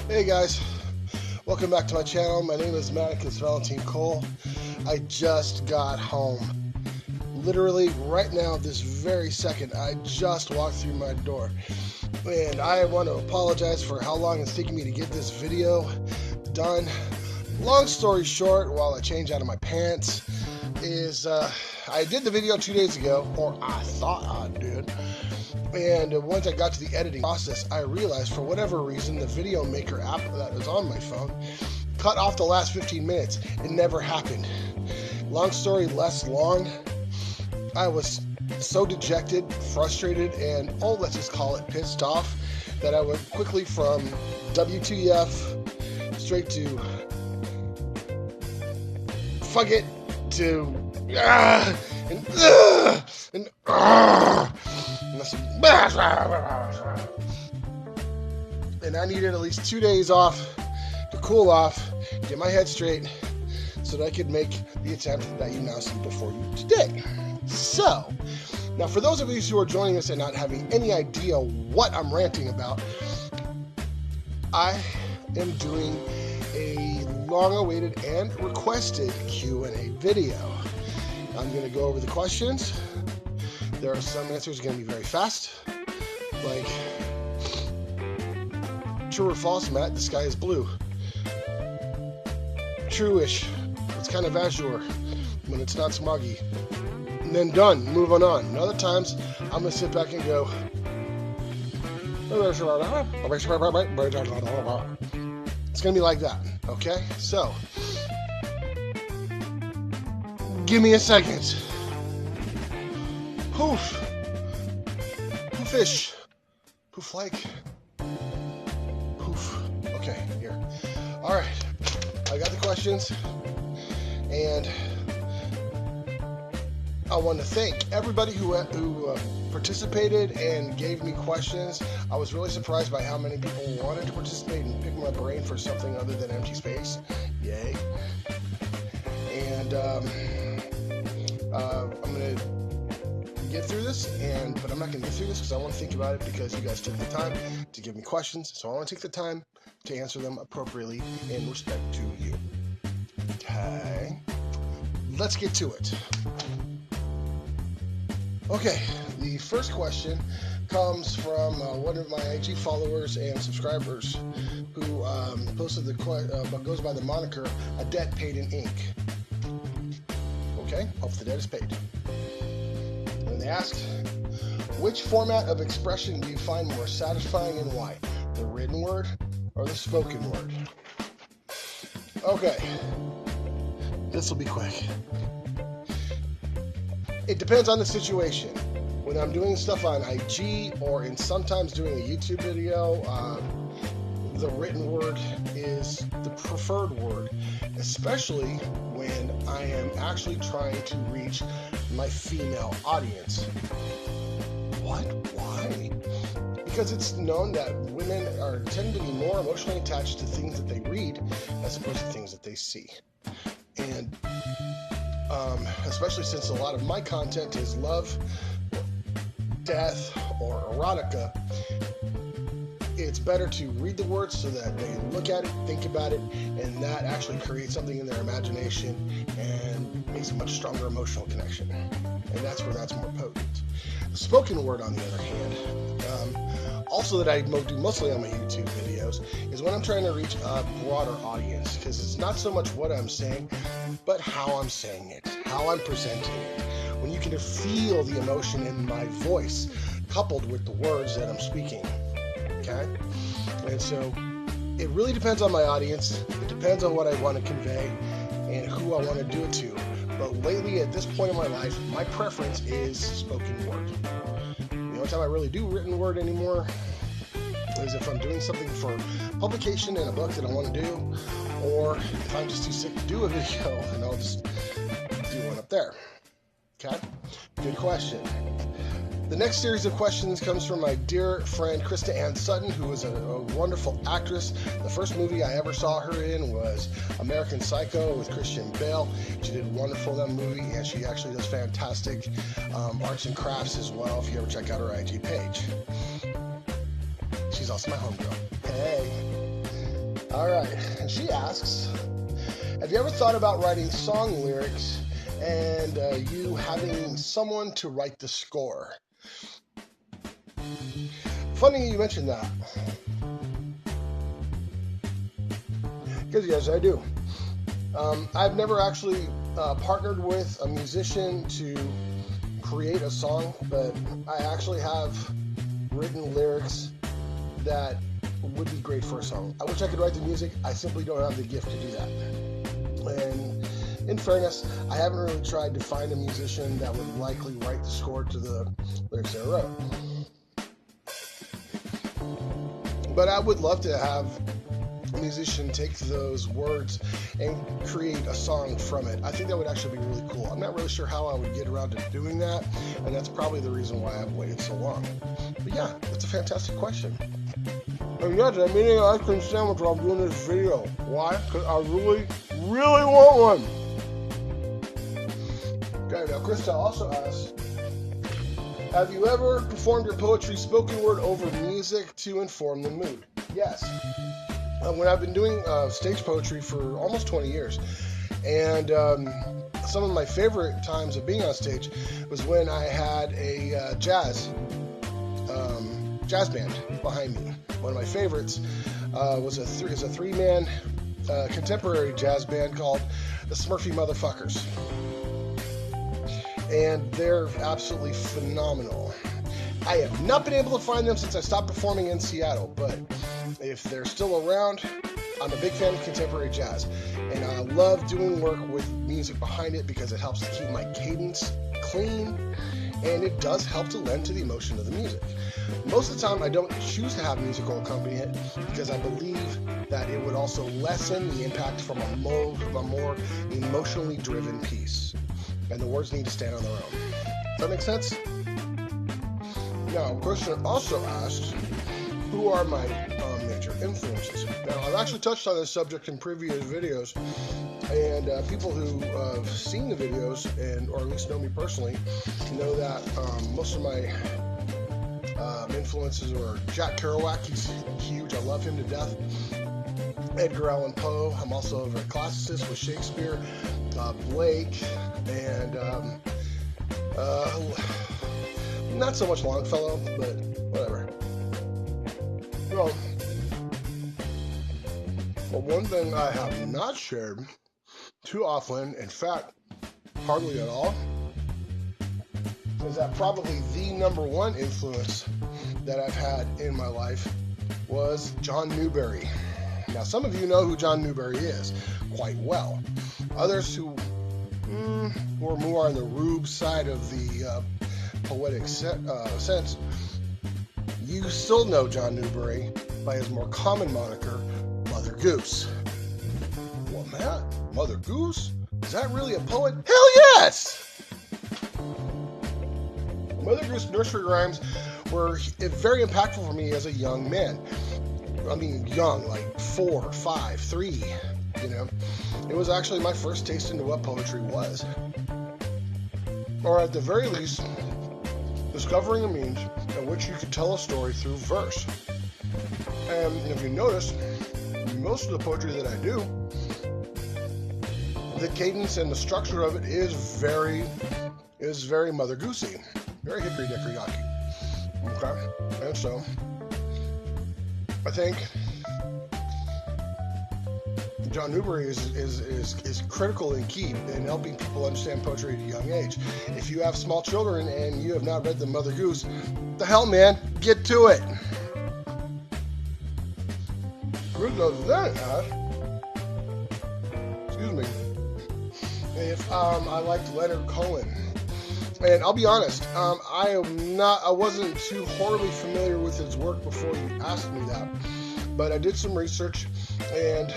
Hey guys, welcome back to my channel. My name is Matti Valentine Cole. I just got home. Literally right now, this very second, I just walked through my door. And I want to apologize for how long it's taking me to get this video done. Long story short, while I change out of my pants, is I did the video 2 days ago, or I thought I did. And once I got to the editing process, I realized for whatever reason, the video maker app that was on my phone cut off the last 15 minutes. It never happened. Long story less long, I was so dejected, frustrated, and let's just call it pissed off, that I went quickly from WTF straight to fuck it to and I needed at least 2 days off to cool off, get my head straight, so that I could make the attempt that you now see before you today. So, now for those of you who are joining us and not having any idea what I'm ranting about, I am doing a long-awaited and requested Q&A video. I'm going to go over the questions. There are some answers going to be very fast, like, true or false, Matt, the sky is blue. True-ish, it's kind of azure when it's not smoggy. And then done, moving on. And other times, I'm going to sit back and go, it's going to be like that, okay? So, give me a second. Poof. Poofish. Poof-like. Poof. Okay, here. Alright. I got the questions. And I want to thank everybody who participated and gave me questions. I was really surprised by how many people wanted to participate and pick my brain for something other than empty space. Yay. And I'm going to get through this, but I'm not going to get through this because I want to think about it, because you guys took the time to give me questions, so I want to take the time to answer them appropriately in respect to you. Okay, let's get to it. Okay, the first question comes from one of my IG followers and subscribers who posted what goes by the moniker, a debt paid in ink. Okay, hope the debt is paid. And they asked, which format of expression do you find more satisfying and why? The written word or the spoken word? Okay, this will be quick. It depends on the situation. When I'm doing stuff on IG or sometimes doing a YouTube video, the written word is the preferred word, especially when I am actually trying to reach my female audience. What? Why? Because it's known that women tend to be more emotionally attached to things that they read as opposed to things that they see. And especially since a lot of my content is love, death, or erotica, it's better to read the words so that they look at it, think about it, and that actually creates something in their imagination and makes a much stronger emotional connection. And that's where that's more potent. The spoken word, on the other hand, also that I do mostly on my YouTube videos, is when I'm trying to reach a broader audience, because it's not so much what I'm saying, but how I'm saying it, how I'm presenting it. When you can feel the emotion in my voice coupled with the words that I'm speaking. Okay? And so it really depends on my audience. It depends on what I want to convey and who I want to do it to. But lately, at this point in my life, my preference is spoken word. The only time I really do written word anymore is if I'm doing something for publication in a book that I want to do, or if I'm just too sick to do a video, and I'll just do one up there. Okay? Good question. The next series of questions comes from my dear friend Krista Ann Sutton, who is a wonderful actress. The first movie I ever saw her in was American Psycho with Christian Bale. She did wonderful in that movie, and she actually does fantastic arts and crafts as well, if you ever check out her IG page. She's also my homegirl. Hey. All right. And she asks, have you ever thought about writing song lyrics and you having someone to write the score? Funny you mentioned that. Because yes, I do. I've never actually partnered with a musician to create a song, but I actually have written lyrics that would be great for a song. I wish I could write the music. I simply don't have the gift to do that. And in fairness, I haven't really tried to find a musician that would likely write the score to the lyrics I wrote. But I would love to have a musician take those words and create a song from it. I think that would actually be really cool. I'm not really sure how I would get around to doing that, and that's probably the reason why I've waited so long. But yeah, that's a fantastic question. And yes, I'm eating an ice cream sandwich while I'm doing this video. Why? Because I really, really want one. Okay, now Krista also asks, have you ever performed your poetry spoken word over music to inform the mood? Yes. When I've been doing stage poetry for almost 20 years, and some of my favorite times of being on stage was when I had a jazz band behind me. One of my favorites was a three-man contemporary jazz band called the Smurfy Motherfuckers. And they're absolutely phenomenal. I have not been able to find them since I stopped performing in Seattle, but if they're still around, I'm a big fan of contemporary jazz. And I love doing work with music behind it because it helps to keep my cadence clean, and it does help to lend to the emotion of the music. Most of the time, I don't choose to have musical accompaniment because I believe that it would also lessen the impact from a more emotionally driven piece. And the words need to stand on their own. Does that make sense? Now, a question also asked, who are my major influences? Now, I've actually touched on this subject in previous videos, and people who have seen the videos, or at least know me personally, know that most of my influences are Jack Kerouac. He's huge. I love him to death. Edgar Allan Poe. I'm also a classicist with Shakespeare, Blake, and not so much Longfellow, but whatever. Well, one thing I have not shared too often, in fact, hardly at all, is that probably the number one influence that I've had in my life was John Newbery. Now, some of you know who John Newbery is quite well. Others who are more on the rube side of the poetic sense, you still know John Newbery by his more common moniker, Mother Goose. Well, Matt, Mother Goose? Is that really a poet? Hell yes! Mother Goose nursery rhymes were very impactful for me as a young man. I mean, young, like 4, 5, 3, you know. It was actually my first taste into what poetry was. Or at the very least, discovering a means in which you could tell a story through verse. And if you notice, most of the poetry that I do, the cadence and the structure of it is very Mother Goosey, very hickory dickory docky. Okay, and so I think John Newbery is critical and key in helping people understand poetry at a young age. If you have small children and you have not read the Mother Goose, the hell, man, get to it. Ruth does that ask, excuse me, if I liked Leonard Cohen. And I'll be honest, I wasn't too horribly familiar with his work before you asked me that. But I did some research, and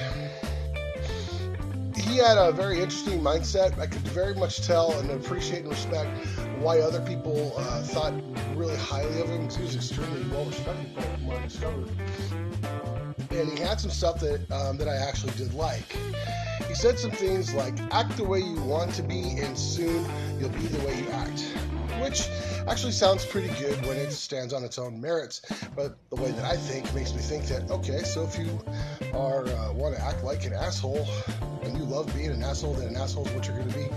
he he had a very interesting mindset. I could very much tell and appreciate and respect why other people thought really highly of him, because he was extremely well respected from what I discovered. And he had some stuff that I actually did like. He said some things like, act the way you want to be, and soon you'll be the way you act. Which actually sounds pretty good when it stands on its own merits, but the way that I think makes me think that, okay, so if you are want to act like an asshole, and you love being an asshole, then an asshole is what you're going to be.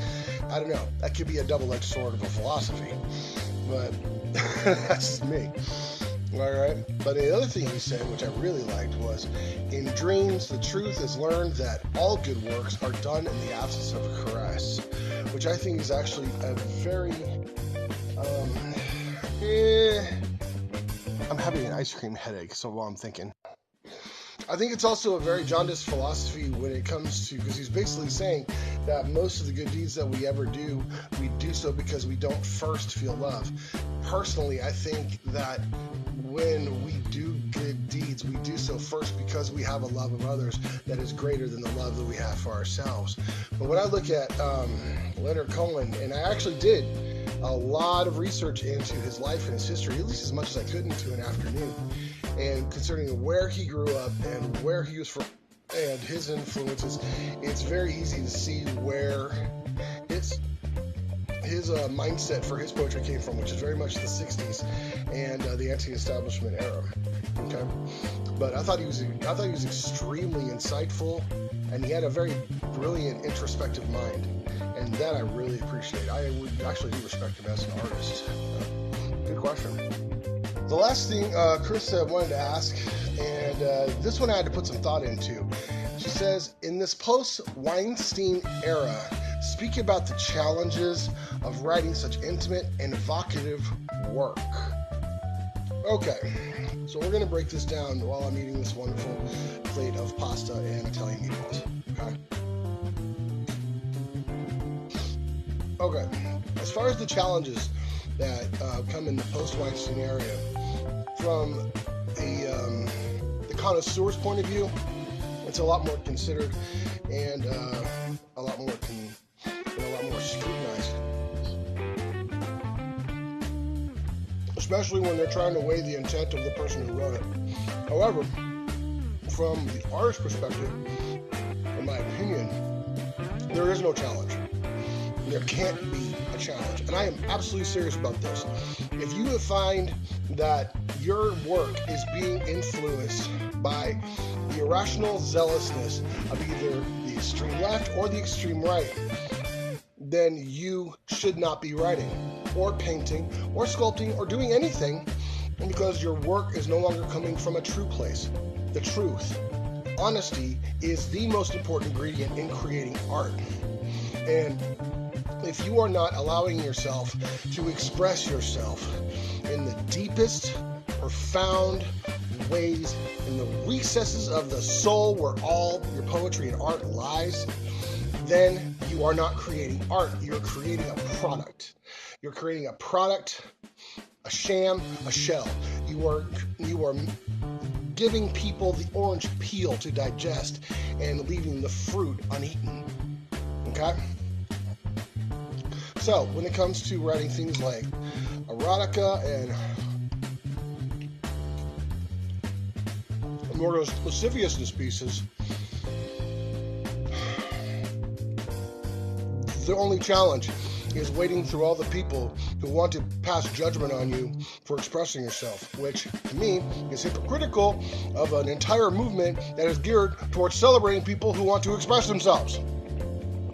I don't know. That could be a double-edged sword of a philosophy, but that's just me. All right. But the other thing he said, which I really liked, was, in dreams, the truth is learned that all good works are done in the absence of a caress, which I think is actually a very... I'm having an ice cream headache, so while I'm thinking. I think it's also a very jaundiced philosophy when it comes to, because he's basically saying that most of the good deeds that we ever do, we do so because we don't first feel love. Personally, I think that when we do good deeds, we do so first because we have a love of others that is greater than the love that we have for ourselves. But when I look at Leonard Cohen, and I actually did a lot of research into his life and his history, at least as much as I could into an afternoon, and concerning where he grew up and where he was from and his influences, it's very easy to see where his mindset for his poetry came from, which is very much the 60s and the anti-establishment era. Okay, but I thought he was extremely insightful, and he had a very brilliant introspective mind, and that I really appreciate. I would actually do respect him as an artist. Good question. The last thing Chris wanted to ask, and this one I had to put some thought into. She says, in this post-Weinstein era, speak about the challenges of writing such intimate and evocative work. Okay, so we're going to break this down while I'm eating this wonderful plate of pasta and Italian meatballs. Okay, as far as the challenges that come in the post-Weinstein area, from the connoisseur's point of view, it's a lot more considered and a lot more scrutinized, especially when they're trying to weigh the intent of the person who wrote it. However, from the artist's perspective, in my opinion, there is no challenge. There can't be a challenge. And I am absolutely serious about this. If you find that your work is being influenced by the irrational zealousness of either the extreme left or the extreme right, then you should not be writing or painting or sculpting or doing anything, because your work is no longer coming from a true place. The truth, honesty, is the most important ingredient in creating art. And if you are not allowing yourself to express yourself in the deepest, profound ways, in the recesses of the soul where all your poetry and art lies, then you are not creating art. You're creating a product. You're creating a product, a sham, a shell. You are giving people the orange peel to digest and leaving the fruit uneaten. Okay? So, when it comes to writing things like erotica and more lasciviousness pieces, the only challenge is wading through all the people who want to pass judgment on you for expressing yourself, which, to me, is hypocritical of an entire movement that is geared towards celebrating people who want to express themselves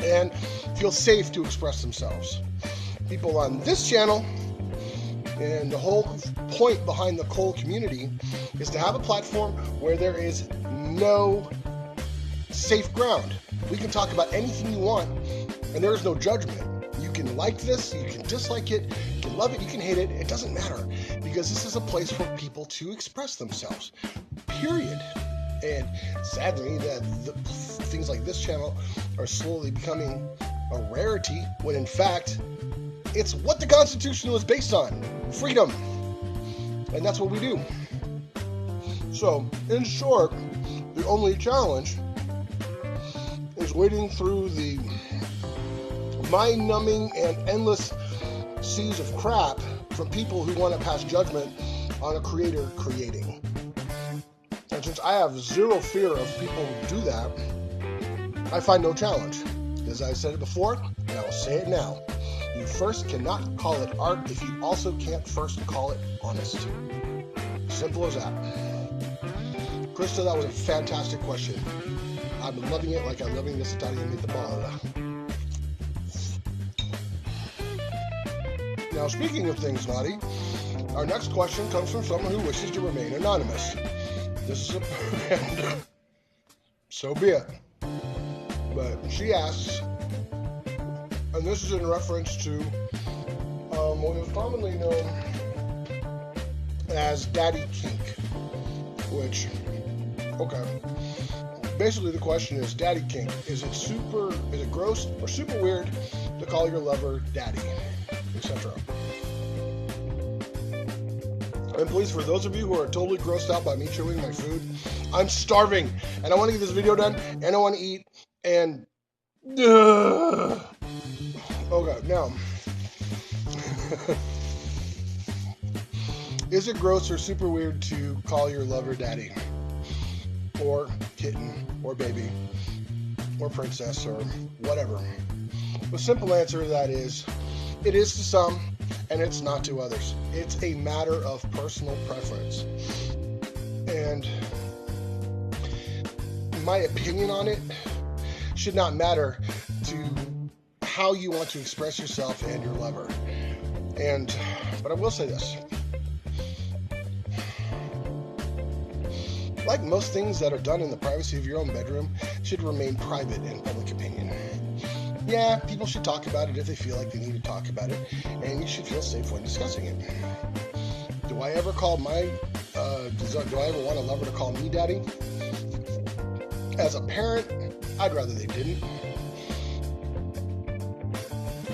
and feel safe to express themselves. People on this channel, and the whole point behind the Cole community, is to have a platform where there is no safe ground. We can talk about anything you want, and there is no judgment. You can like this, you can dislike it, you can love it, you can hate it. It doesn't matter, because this is a place for people to express themselves, period. And sadly, that things like this channel are slowly becoming a rarity, when in fact, it's what the Constitution was based on, freedom. And that's what we do. So, in short, the only challenge is wading through the mind-numbing and endless seas of crap from people who want to pass judgment on a creator creating. And since I have zero fear of people who do that, I find no challenge. As I said it before, and I will say it now, you first cannot call it art if you also can't first call it honest. Simple as that. Krista, that was a fantastic question. I'm loving it like I'm loving this Italian meatball. Now, speaking of things naughty, our next question comes from someone who wishes to remain anonymous. This is and so be it. But she asks, and this is in reference to what is commonly known as daddy kink, which, okay. Basically, the question is, daddy kink, is it gross or super weird to call your lover daddy, etc.? And please, for those of you who are totally grossed out by me chewing my food, I'm starving, and I want to get this video done, and I want to eat, and... Okay, now... Is it gross or super weird to call your lover daddy? Or kitten, or baby, or princess, or whatever? The simple answer to that is, it is to some, and it's not to others. It's a matter of personal preference. And my opinion on it should not matter to how you want to express yourself and your lover. But I will say this. Like most things that are done in the privacy of your own bedroom, should remain private in public opinion. Yeah, people should talk about it if they feel like they need to talk about it, and you should feel safe when discussing it. Do I ever call do I ever want a lover to call me daddy? As a parent, I'd rather they didn't.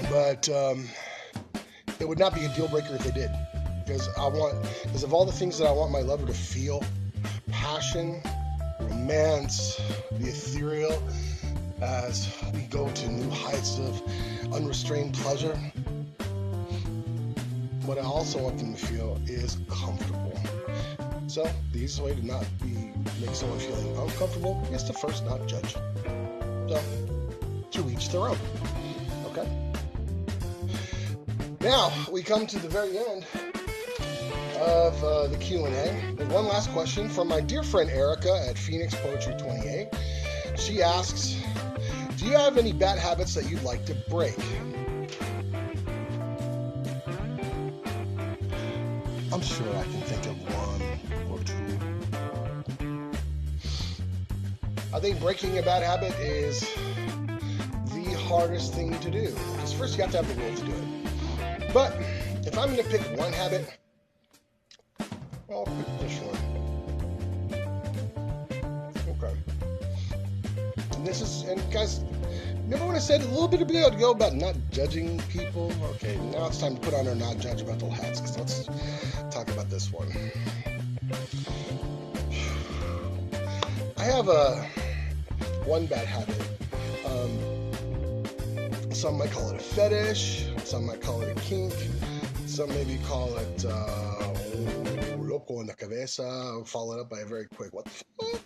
But it would not be a deal breaker if they did, because of all the things that I want my lover to feel. Passion, romance, the ethereal, as we go to new heights of unrestrained pleasure. What I also want them to feel is comfortable. So the easiest way to not make someone feeling uncomfortable is to first not judge. So to each their own. Okay. Now we come to the very end of the Q&A. There's one last question from my dear friend Erica at Phoenix Poetry 28. She asks, do you have any bad habits that you'd like to break? I'm sure I can think of one or two. I think breaking a bad habit is the hardest thing to do, because first you have to have the will to do it. But if I'm going to pick one habit, I'll pick this one. Okay. And guys, remember when I said a little bit ago about not judging people? Okay, now it's time to put on our not judgmental hats, because let's talk about this one. I have one bad habit. Some might call it a fetish, some might call it a kink, some maybe call it loco en la cabeza, followed up by a very quick what the fuck?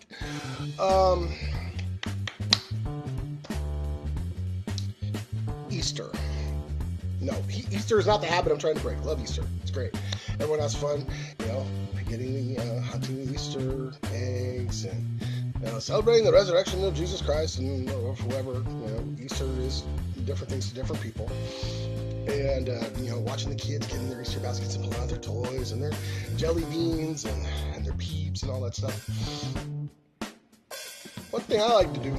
Easter. No, Easter is not the habit I'm trying to break. Love Easter. It's great. Everyone has fun, getting the hunting Easter eggs and celebrating the resurrection of Jesus Christ and whoever. Easter is different things to different people. And, watching the kids getting their Easter baskets and pulling out their toys and their jelly beans and their peeps and all that stuff. One thing I like to do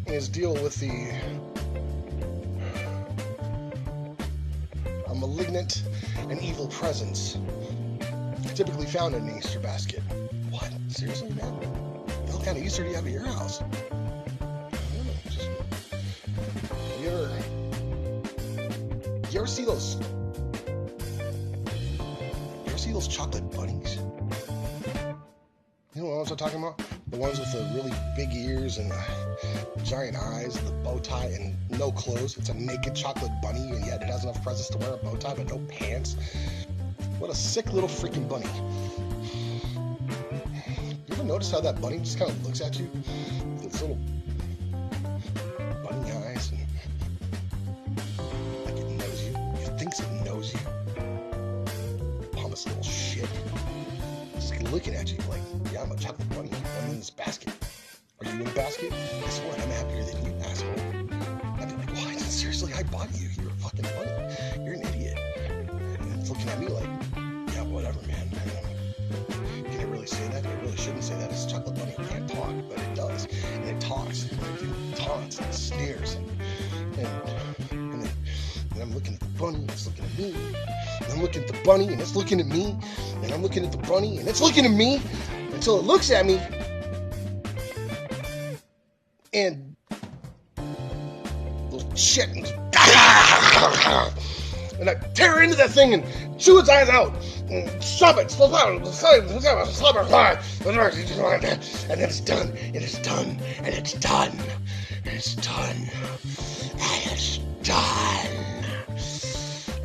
is deal with a malignant and evil presence typically found in an Easter basket. What? Seriously, man? What kind of Easter do you have at your house? You ever see those chocolate bunnies? You know what I'm talking about? The ones with the really big ears and the giant eyes and the bow tie and no clothes. It's a naked chocolate bunny, and yet it has enough presents to wear a bow tie but no pants. What a sick little freaking bunny. You ever notice how that bunny just kind of looks at you with its little bunny eyes? And like it knows you. It thinks it knows you. Pompous little shit. Just looking at you like, yeah, I'm a chocolate bunny. I'm in this basket. Are you in the basket? Guess what? I'm happier than you, asshole. I'd be like, why? Seriously, I bought you. You're a fucking bunny. You're an idiot. And it's looking at me like, yeah, whatever, man. Can I really say that? I really shouldn't say that. It's a chocolate bunny. It can't talk, but it does. And it talks. And it taunts and it sneers. And I'm looking at the bunny and it's looking at me. And I'm looking at the bunny and it's looking at me. And I'm looking at the bunny and it's looking at me until it looks at me. And little shit. And I tear into that thing and chew its eyes out. And shove it. And then it's done. And it's done. And it's done. And it's done. And it's done.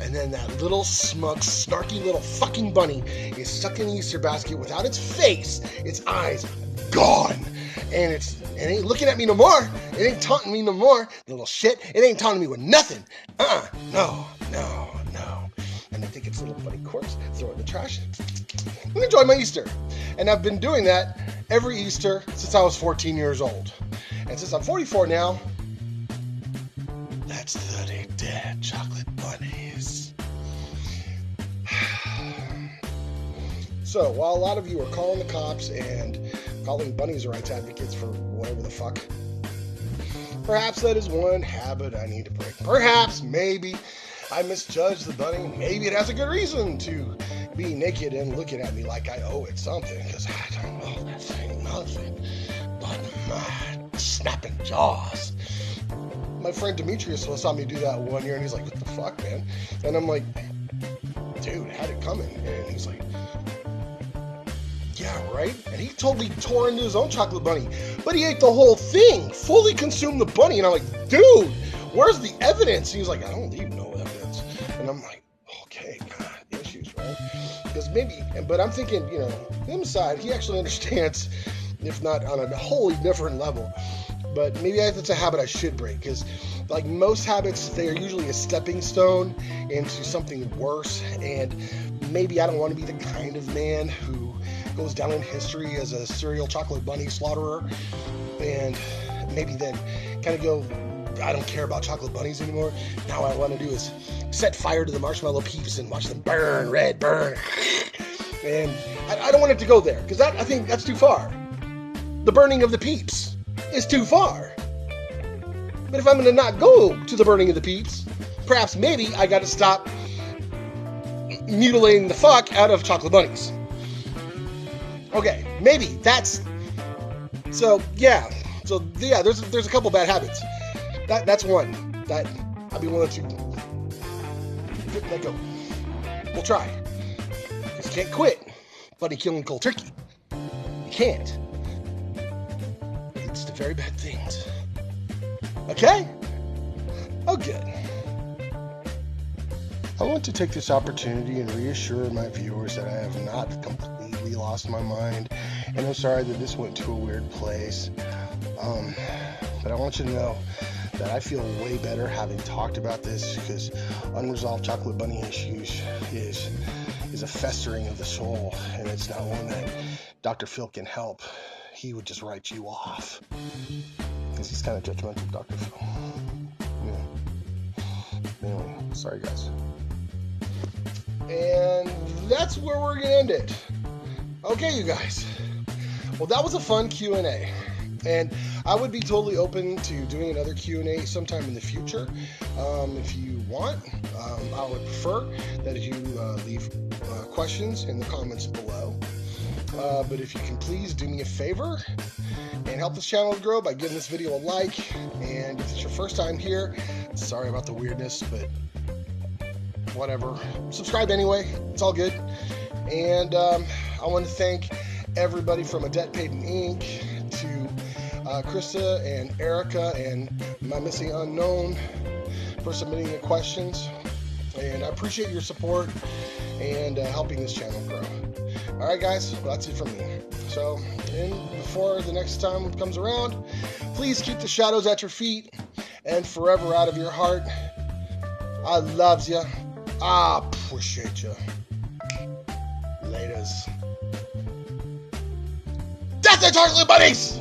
And then that little smug, snarky little fucking bunny is stuck in the Easter basket without its face, its eyes gone. And it ain't looking at me no more. It ain't taunting me no more. The little shit. It ain't taunting me with nothing. No. And I take its little bunny corpse, throw it in the trash, and enjoy my Easter. And I've been doing that every Easter since I was 14 years old. And since I'm 44 now, that's 30 dead chocolate bunnies. So, while a lot of you are calling the cops and calling bunnies rights advocates for whatever the fuck, perhaps that is one habit I need to break. Perhaps, maybe, I misjudged the bunny. Maybe it has a good reason to be naked and looking at me like I owe it something, because I don't owe that thing nothing but my snapping jaws. My friend Demetrius saw me do that one year, and he's like, what the fuck, man? And I'm like, dude, had it coming. And he's like, yeah, right? And he totally tore into his own chocolate bunny. But he ate the whole thing, fully consumed the bunny. And I'm like, dude, where's the evidence? He was like, I don't leave no evidence. And I'm like, okay, God, issues, right? Because maybe, but I'm thinking, him aside, he actually understands, if not on a wholly different level. But maybe that's a habit I should break, because like most habits, they are usually a stepping stone into something worse. And maybe I don't want to be the kind of man who goes down in history as a serial chocolate bunny slaughterer, and maybe then kind of go, I don't care about chocolate bunnies anymore. Now what I want to do is set fire to the marshmallow peeps and watch them burn, red, burn. And I don't want it to go there, because I think that's too far. The burning of the peeps is too far. But if I'm going to not go to the burning of the peeps, perhaps maybe I got to stop mutilating the fuck out of chocolate bunnies. Okay, maybe that's... So yeah, there's a couple bad habits. That's one that I'd be willing to let go. We'll try. Because you can't quit bunny killing cold turkey. You can't. It leads to very bad things. Okay? Oh, good. I want to take this opportunity and reassure my viewers that I have not completely lost my mind, and I'm sorry that this went to a weird place. But I want you to know that I feel way better having talked about this, because unresolved chocolate bunny issues is a festering of the soul, and it's not one that Dr. Phil can help. He would just write you off, because he's kind of judgmental, Dr. Phil. Yeah. Anyway, sorry guys. And that's where we're gonna end it. Okay, you guys. Well, that was a fun Q&A. And I would be totally open to doing another Q&A sometime in the future. If you want, I would prefer that you leave questions in the comments below. But if you can please do me a favor and help this channel grow by giving this video a like. And if it's your first time here, sorry about the weirdness, but whatever. Subscribe anyway. It's all good. And I want to thank everybody from A Debt Paid in Ink Krista and Erica and my missing unknown for submitting the questions. And I appreciate your support and helping this channel grow. All right, guys, well, that's it from me. So, before the next time comes around, please keep the shadows at your feet and forever out of your heart. I loves ya. I appreciate ya. Laters. That's it, Target Buddies!